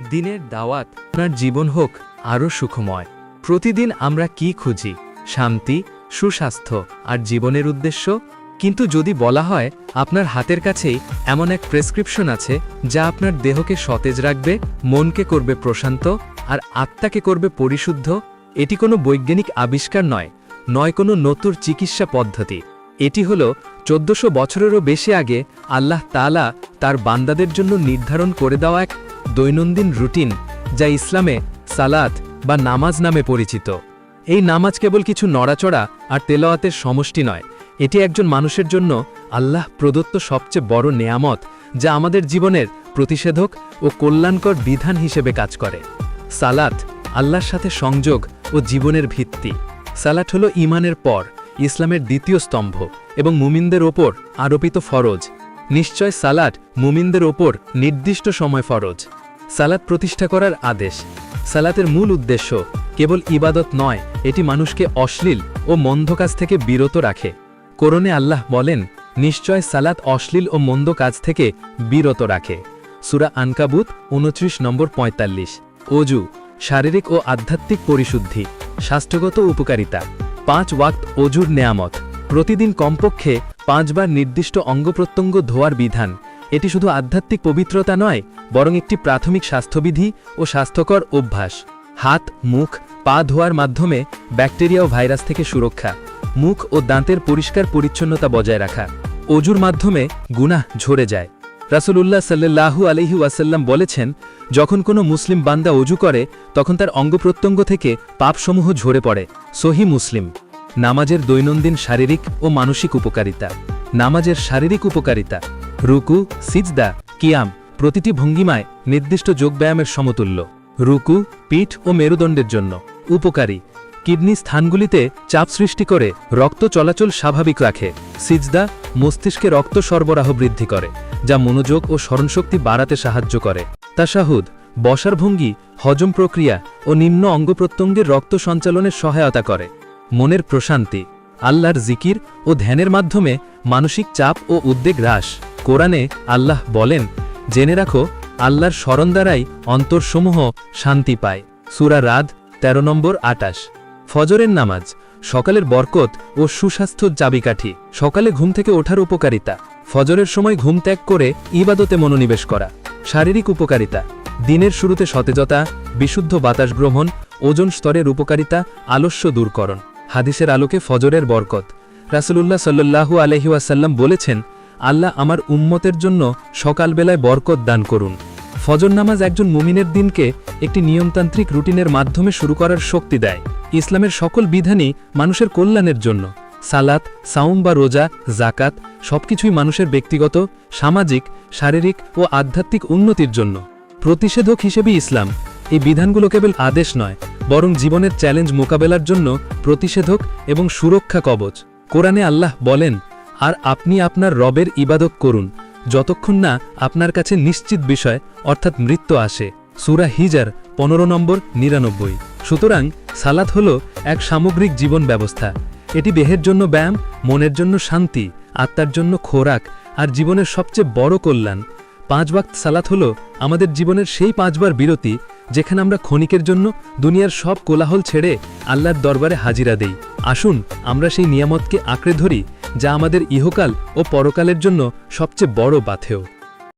দিনের দাওয়াত আপনার জীবন হোক আরও সুখময়। প্রতিদিন আমরা কি খুঁজি? শান্তি, সুস্বাস্থ্য আর জীবনের উদ্দেশ্য। কিন্তু যদি বলা হয় আপনার হাতের কাছেই এমন এক প্রেসক্রিপশন আছে যা আপনার দেহকে সতেজ রাখবে, মনকে করবে প্রশান্ত আর আত্মাকে করবে পরিশুদ্ধ, এটি কোনো বৈজ্ঞানিক আবিষ্কার নয় কোনো নতুন চিকিৎসা পদ্ধতি। এটি হল 1400 বছরেরও বেশি আগে আল্লাহ তাআলা তার বান্দাদের জন্য নির্ধারণ করে দেওয়া এক দৈনন্দিন রুটিন, যা ইসলামে সালাত বা নামাজ নামে পরিচিত। এই নামাজ কেবল কিছু নড়াচড়া আর তেলাওয়াতের সমষ্টি নয়, এটি একজন মানুষের জন্য আল্লাহ প্রদত্ত সবচেয়ে বড় নেয়ামত, যা আমাদের জীবনের প্রতিষেধক ও কল্যাণকর বিধান হিসেবে কাজ করে। সালাত আল্লাহর সাথে সংযোগ ও জীবনের ভিত্তি। সালাত হল ঈমানের পর ইসলামের দ্বিতীয় স্তম্ভ এবং মুমিনদের ওপর আরোপিত ফরজ। নিশ্চয় সালাত মুমিনদের ওপর নির্দিষ্ট সময় ফরজ। সালাত প্রতিষ্ঠা করার আদেশ। সালাতের মূল উদ্দেশ্য কেবল ইবাদত নয়, এটি মানুষকে অশ্লীল ও মন্দ কাজ থেকে বিরত রাখে। কোরআনে আল্লাহ বলেন, নিশ্চয় সালাত অশ্লীল ও মন্দ কাজ থেকে বিরত রাখে। সূরা আনকাবুত 29 নম্বর 45। অজু শারীরিক ও আধ্যাত্মিক পরিশুদ্ধি। স্বাস্থ্যগত উপকারিতা। 5 ওয়াক্ত অজুর নেয়ামত। প্রতিদিন কমপক্ষে 5 বার নির্দিষ্ট অঙ্গপ্রত্যঙ্গ ধোয়ার বিধান। এটি শুধু আধ্যাত্মিক পবিত্রতা নয়, বরং একটি প্রাথমিক স্বাস্থ্যবিধি ও স্বাস্থ্যকর অভ্যাস। হাত, মুখ, পা ধোয়ার মাধ্যমে ব্যাকটেরিয়া ও ভাইরাস থেকে সুরক্ষা। মুখ ও দাঁতের পরিষ্কার পরিচ্ছন্নতা বজায় রাখা। অজুর মাধ্যমে গুনাহ ঝরে যায়। রাসূলুল্লাহ সাল্লাল্লাহু আলাইহি ওয়াসাল্লাম বলেছেন, যখন কোনো মুসলিম বান্দা অজু করে তখন তার অঙ্গপ্রত্যঙ্গ থেকে পাপসমূহ ঝরে পড়ে। সহিহ মুসলিম। নামাজের দৈনন্দিন শারীরিক ও মানসিক উপকারিতা। নামাজের শারীরিক উপকারিতা। রুকু, সিজদা, কিয়াম প্রতিটি ভঙ্গিমায় নির্দিষ্ট যোগব্যায়ামের সমতুল্য। রুকু পিঠ ও মেরুদণ্ডের জন্য উপকারী। কিডনি স্থানগুলিতে চাপ সৃষ্টি করে রক্ত চলাচল স্বাভাবিক রাখে। সিজদা মস্তিষ্কে রক্ত সরবরাহ বৃদ্ধি করে, যা মনোযোগ ও স্মরণশক্তি বাড়াতে সাহায্য করে। তাশাহুদ বসার ভঙ্গি হজম প্রক্রিয়া ও নিম্ন অঙ্গপ্রত্যঙ্গের রক্ত সঞ্চালনের সহায়তা করে। মনের প্রশান্তি। আল্লাহর জিকির ও ধ্যানের মাধ্যমে মানসিক চাপ ও উদ্বেগ হ্রাস। কোরআনে আল্লাহ বলেন, জেনে রাখো আল্লাহর স্মরণ দ্বারাই অন্তরসমূহ শান্তি পায়। সূরা রাদ 13 নম্বর 28। ফজরের নামাজ সকালের বরকত ও সুস্বাস্থ্যর চাবিকাঠি। সকালে ঘুম থেকে ওঠার উপকারিতা। ফজরের সময় ঘুম ত্যাগ করে ইবাদতে মনোনিবেশ করা। শারীরিক উপকারিতা। দিনের শুরুতে সতেজতা, বিশুদ্ধ বাতাস গ্রহণ, ওজন স্তরের উপকারিতা, আলস্য দূরকরণ। হাদিসের আলোকে ফজরের বরকত। রাসূলুল্লাহ সাল্লাল্লাহু আলাইহি ওয়াসাল্লাম বলেছেন, আল্লাহ আমার উম্মতের জন্য সকালবেলায় বরকত দান করুন। ফজর নামাজ একজন মুমিনের দিনকে একটি নিয়মতান্ত্রিক রুটিনের মাধ্যমে শুরু করার শক্তি দেয়। ইসলামের সকল বিধানই মানুষের কল্যাণের জন্য। সালাত, সাওম বা রোজা, যাকাত সবকিছুই মানুষের ব্যক্তিগত, সামাজিক, শারীরিক ও আধ্যাত্মিক উন্নতির জন্য। প্রতিষেধক হিসেবে ইসলাম এই বিধানগুলো কেবল আদেশ নয়, বরং জীবনের চ্যালেঞ্জ মোকাবেলার জন্য প্রতিষেধক এবং সুরক্ষা কবচ। কোরআনে আল্লাহ বলেন, আর আপনি আপনার রবের ইবাদত করুন যতক্ষণ না আপনার কাছে নিশ্চিত বিষয় অর্থাৎ মৃত্যু আসে। সূরা হিজর 15 নম্বর 99। সুতরাং সালাত হল এক সামগ্রিক জীবন ব্যবস্থা। এটি দেহের জন্য ব্যায়াম, মনের জন্য শান্তি, আত্মার জন্য খোরাক আর জীবনের সবচেয়ে বড় কল্যাণ। 5 ওয়াক্ত সালাত হল আমাদের জীবনের সেই 5 বার বিরতি, যেখানে আমরা ক্ষণিকের জন্য দুনিয়ার সব কোলাহল ছেড়ে আল্লাহর দরবারে হাজিরা দেই। আসুন আমরা সেই নিয়ামতকে আঁকড়ে ধরি, যা আমাদের ইহকাল ও পরকালের জন্য সবচেয়ে বড় পাথেয়।